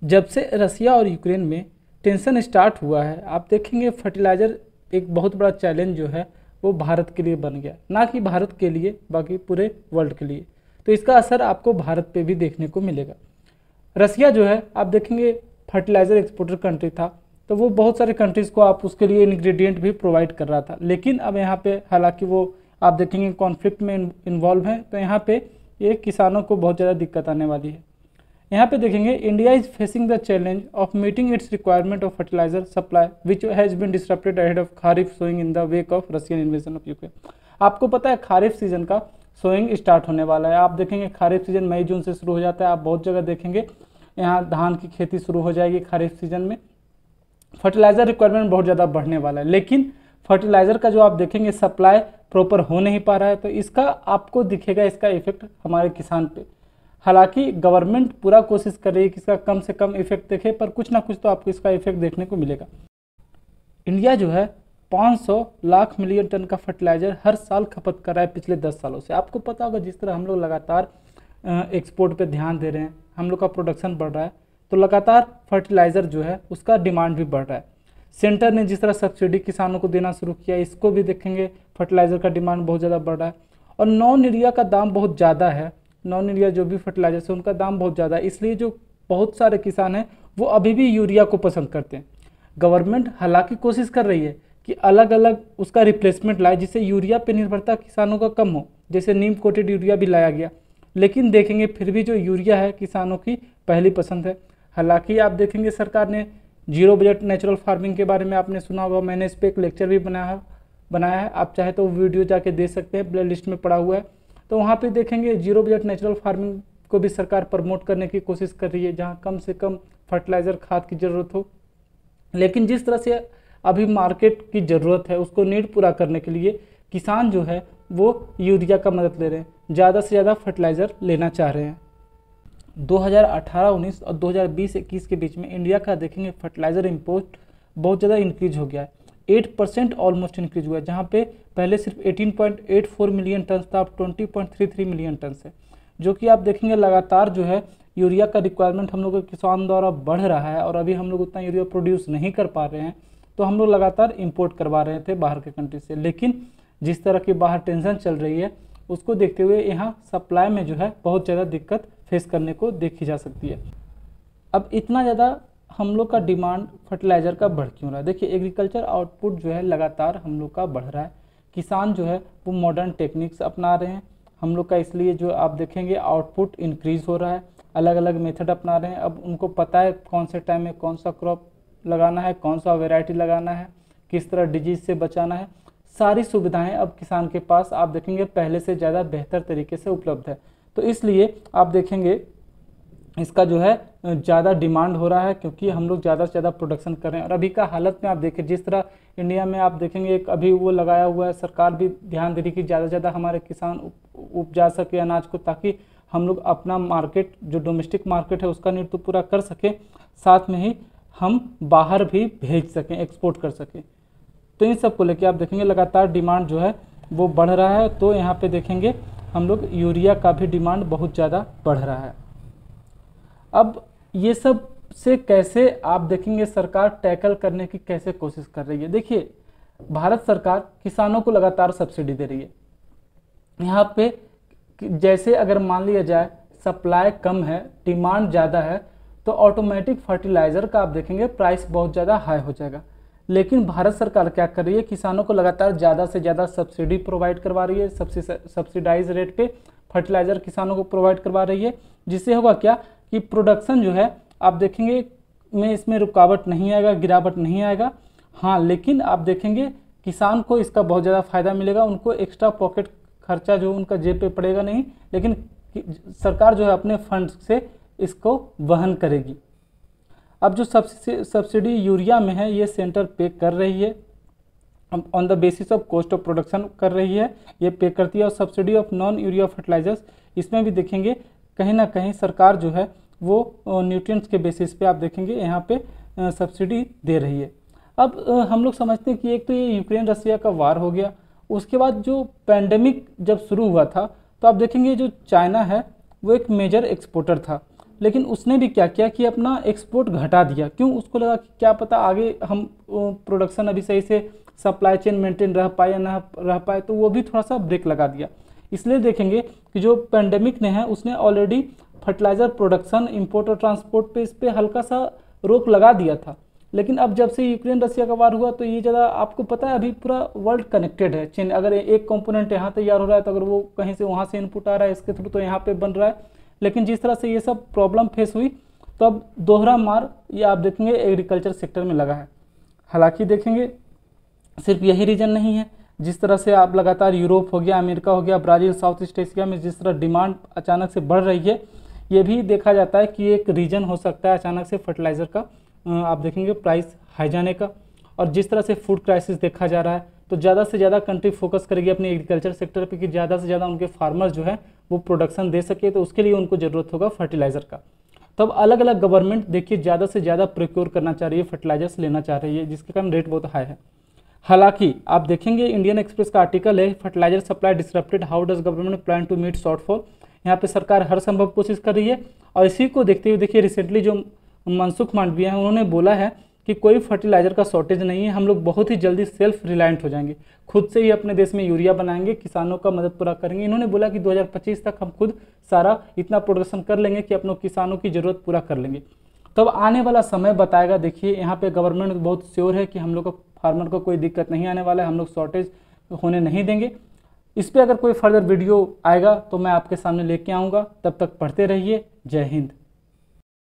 जब से रसिया और यूक्रेन में टेंशन स्टार्ट हुआ है, आप देखेंगे फर्टिलाइज़र एक बहुत बड़ा चैलेंज जो है वो भारत के लिए बन गया, ना कि भारत के लिए बाकी पूरे वर्ल्ड के लिए। तो इसका असर आपको भारत पे भी देखने को मिलेगा। रसिया जो है आप देखेंगे फर्टिलाइज़र एक्सपोर्टर कंट्री था, तो वो बहुत सारे कंट्रीज़ को आप उसके लिए इंग्रेडिएंट भी प्रोवाइड कर रहा था। लेकिन अब यहाँ पे हालांकि वो आप देखेंगे कॉन्फ्लिक्ट में इन्वॉल्व हैं, तो यहाँ पे ये किसानों को बहुत ज़्यादा दिक्कत आने वाली है। यहाँ पे देखेंगे India is facing the challenge of meeting its requirement of fertiliser supply which has been disrupted ahead of kharif sowing in the wake of Russian invasion of Ukraine. आपको पता है खारिफ सीजन का सोइंग स्टार्ट होने वाला है। आप देखेंगे खारिफ सीजन मई जून से शुरू हो जाता है। आप बहुत जगह देखेंगे यहाँ धान की खेती शुरू हो जाएगी खारिफ सीजन में। फर्टिलाइज़र रिक्वायरमेंट बहुत ज़्यादा बढ़ने वाला है, लेकिन फर्टिलाइज़र का जो आप देखेंगे सप्लाई प्रॉपर हो नहीं पा रहा है, तो इसका आपको दिखेगा इसका इफेक्ट हमारे किसान पे। हालांकि गवर्नमेंट पूरा कोशिश कर रही है कि इसका कम से कम इफेक्ट देखे, पर कुछ ना कुछ तो आपको इसका इफेक्ट देखने को मिलेगा। इंडिया जो है 500 लाख मिलियन टन का फर्टिलाइज़र हर साल खपत कर रहा है पिछले 10 सालों से। आपको पता होगा जिस तरह हम लोग लगातार एक्सपोर्ट पे ध्यान दे रहे हैं, हम लोग का प्रोडक्शन बढ़ रहा है, तो लगातार फर्टिलाइज़र जो है उसका डिमांड भी बढ़ रहा है। सेंटर ने जिस तरह सब्सिडी किसानों को देना शुरू किया, इसको भी देखेंगे फर्टिलाइज़र का डिमांड बहुत ज़्यादा बढ़ रहा है। और नॉन यूरिया का दाम बहुत ज़्यादा है, नॉन यूरिया जो भी फर्टिलाइजर है उनका दाम बहुत ज़्यादा है, इसलिए जो बहुत सारे किसान हैं वो अभी भी यूरिया को पसंद करते हैं। गवर्नमेंट हालांकि कोशिश कर रही है कि अलग अलग उसका रिप्लेसमेंट लाए जिससे यूरिया पे निर्भरता किसानों का कम हो, जैसे नीम कोटेड यूरिया भी लाया गया, लेकिन देखेंगे फिर भी जो यूरिया है किसानों की पहली पसंद है। हालांकि आप देखेंगे सरकार ने जीरो बजट नेचुरल फार्मिंग के बारे में आपने सुना होगा, मैंने इस पर एक लेक्चर भी बनाया है। आप चाहे तो वीडियो जाके देख सकते हैं, प्ले लिस्ट में पड़ा हुआ है। तो वहाँ पे देखेंगे जीरो बजट नेचुरल फार्मिंग को भी सरकार प्रमोट करने की कोशिश कर रही है, जहाँ कम से कम फर्टिलाइज़र खाद की ज़रूरत हो। लेकिन जिस तरह से अभी मार्केट की ज़रूरत है उसको नीड पूरा करने के लिए किसान जो है वो यूरिया का मदद ले रहे हैं, ज़्यादा से ज़्यादा फर्टिलाइज़र लेना चाह रहे हैं। 2018-19 और 2020-21 के बीच में इंडिया का देखेंगे फर्टिलाइज़र इंपोर्ट बहुत ज़्यादा इंक्रीज हो गया है, 8% ऑलमोस्ट इंक्रीज हुआ है, जहाँ पे पहले सिर्फ 18.84 मिलियन टन था, अब 20.33 मिलियन टन है, जो कि आप देखेंगे लगातार जो है यूरिया का रिक्वायरमेंट हम लोग के किसान द्वारा बढ़ रहा है। और अभी हम लोग उतना यूरिया प्रोड्यूस नहीं कर पा रहे हैं, तो हम लोग लगातार इंपोर्ट करवा रहे थे बाहर के कंट्री से। लेकिन जिस तरह की बाहर टेंशन चल रही है उसको देखते हुए यहाँ सप्लाई में जो है बहुत ज़्यादा दिक्कत फेस करने को देखी जा सकती है। अब इतना ज़्यादा हम लोग का डिमांड फर्टिलाइज़र का बढ़ क्यों रहा है? देखिए एग्रीकल्चर आउटपुट जो है लगातार हम लोग का बढ़ रहा है, किसान जो है वो मॉडर्न टेक्निक्स अपना रहे हैं हम लोग का, इसलिए जो आप देखेंगे आउटपुट इंक्रीज़ हो रहा है, अलग अलग मेथड अपना रहे हैं। अब उनको पता है कौन से टाइम में कौन सा क्रॉप लगाना है, कौन सा वेराइटी लगाना है, किस तरह डिजीज़ से बचाना है, सारी सुविधाएं अब किसान के पास आप देखेंगे पहले से ज़्यादा बेहतर तरीके से उपलब्ध है। तो इसलिए आप देखेंगे इसका जो है ज़्यादा डिमांड हो रहा है, क्योंकि हम लोग ज़्यादा से ज़्यादा प्रोडक्शन कर रहे हैं। और अभी का हालत में आप देखें जिस तरह इंडिया में आप देखेंगे एक अभी वो लगाया हुआ है, सरकार भी ध्यान दे रही कि ज़्यादा से ज़्यादा हमारे किसान उपजा सके अनाज को, ताकि हम लोग अपना मार्केट जो डोमेस्टिक मार्केट है उसका नीड तो पूरा कर सकें, साथ में ही हम बाहर भी भेज सकें, एक्सपोर्ट कर सकें। तो इन सब को लेकर आप देखेंगे लगातार डिमांड जो है वो बढ़ रहा है। तो यहाँ पे देखेंगे हम लोग यूरिया का भी डिमांड बहुत ज़्यादा बढ़ रहा है। अब ये सब से कैसे आप देखेंगे सरकार टैकल करने की कैसे कोशिश कर रही है? देखिए भारत सरकार किसानों को लगातार सब्सिडी दे रही है। यहाँ पे जैसे अगर मान लिया जाए सप्लाई कम है, डिमांड ज़्यादा है, तो ऑटोमेटिक फर्टिलाइज़र का आप देखेंगे प्राइस बहुत ज़्यादा हाई हो जाएगा। लेकिन भारत सरकार क्या कर रही है, किसानों को लगातार ज़्यादा से ज़्यादा सब्सिडी प्रोवाइड करवा रही है, सब्सिडाइज रेट पे फर्टिलाइज़र किसानों को प्रोवाइड करवा रही है, जिससे होगा क्या कि प्रोडक्शन जो है आप देखेंगे में इसमें रुकावट नहीं आएगा, गिरावट नहीं आएगा। हाँ, लेकिन आप देखेंगे किसान को इसका बहुत ज़्यादा फायदा मिलेगा, उनको एक्स्ट्रा पॉकेट खर्चा जो उनका जेब पे पड़ेगा नहीं, लेकिन सरकार जो है अपने फंड से इसको वहन करेगी। अब जो सब्सिडी यूरिया में है ये सेंटर पे कर रही है, on the basis of cost of production कर रही है, ये पे करती है। और subsidy of non urea fertilisers, इसमें भी देखेंगे कहीं ना कहीं सरकार जो है वो न्यूट्रिएंट्स के बेसिस पे आप देखेंगे यहाँ पे सब्सिडी दे रही है। अब हम लोग समझते हैं कि एक तो ये यूक्रेन रसिया का वार हो गया, उसके बाद जो पैंडेमिक जब शुरू हुआ था तो आप देखेंगे जो चाइना है वो एक मेजर एक्सपोर्टर था। लेकिन उसने भी क्या किया कि अपना एक्सपोर्ट घटा दिया। क्यों? उसको लगा कि क्या पता आगे हम प्रोडक्शन अभी सही से सप्लाई चेन मेंटेन रह पाए या ना रह पाए, तो वो भी थोड़ा सा ब्रेक लगा दिया। इसलिए देखेंगे कि जो पेंडेमिक ने है उसने ऑलरेडी फर्टिलाइज़र प्रोडक्शन, इंपोर्ट और ट्रांसपोर्ट पे इस पर हल्का सा रोक लगा दिया था। लेकिन अब जब से यूक्रेन रसिया का वार हुआ तो ये ज़्यादा, आपको पता है अभी पूरा वर्ल्ड कनेक्टेड है चेन। अगर एक कंपोनेंट यहाँ तैयार हो रहा है तो अगर वो कहीं से वहाँ से इनपुट आ रहा है इसके थ्रू तो यहाँ पे बन रहा है। लेकिन जिस तरह से ये सब प्रॉब्लम फेस हुई तो अब दोहरा मार ये आप देखेंगे एग्रीकल्चर सेक्टर में लगा है। हालांकि देखेंगे सिर्फ यही रीजन नहीं है, जिस तरह से आप लगातार यूरोप हो गया, अमेरिका हो गया, ब्राज़ील, साउथ ईस्ट एशिया में जिस तरह डिमांड अचानक से बढ़ रही है, ये भी देखा जाता है कि एक रीजन हो सकता है अचानक से फर्टिलाइज़र का आप देखेंगे प्राइस हाई जाने का। और जिस तरह से फूड क्राइसिस देखा जा रहा है तो ज़्यादा से ज़्यादा कंट्री फोकस करेगी अपने एग्रीकल्चर सेक्टर पे कि ज़्यादा से ज़्यादा उनके फार्मर्स जो है वो प्रोडक्शन दे सके, तो उसके लिए उनको ज़रूरत होगा फर्टिलाइज़र का। तब अलग अलग गवर्नमेंट देखिए ज़्यादा से ज़्यादा प्रोक्योर करना चाह रही है, फर्टिलाइजर्स लेना चाह रही है, जिसके कारण रेट बहुत हाई है। हालांकि आप देखेंगे इंडियन एक्सप्रेस का आर्टिकल है fertiliser supply disrupted, how does government plan to meet shortfall. यहाँ पे सरकार हर संभव कोशिश कर रही है। और इसी को देखते हुए देखिए रिसेंटली जो मनसुख मांडविया हैं उन्होंने बोला है कि कोई फर्टिलाइजर का शॉर्टेज नहीं है, हम लोग बहुत ही जल्दी सेल्फ रिलायंट हो जाएंगे, खुद से ही अपने देश में यूरिया बनाएंगे, किसानों का मदद पूरा करेंगे। इन्होंने बोला कि 2025 तक हम खुद सारा इतना प्रोडक्शन कर लेंगे कि अपनों किसानों की ज़रूरत पूरा कर लेंगे। तब आने वाला समय बताएगा। देखिए यहाँ पे गवर्नमेंट बहुत श्योर है कि हम लोग को फार्मर को कोई दिक्कत नहीं आने वाला है, हम लोग शॉर्टेज होने नहीं देंगे। इस पर अगर कोई फर्दर वीडियो आएगा तो मैं आपके सामने लेके आऊँगा। तब तक पढ़ते रहिए। जय हिंद।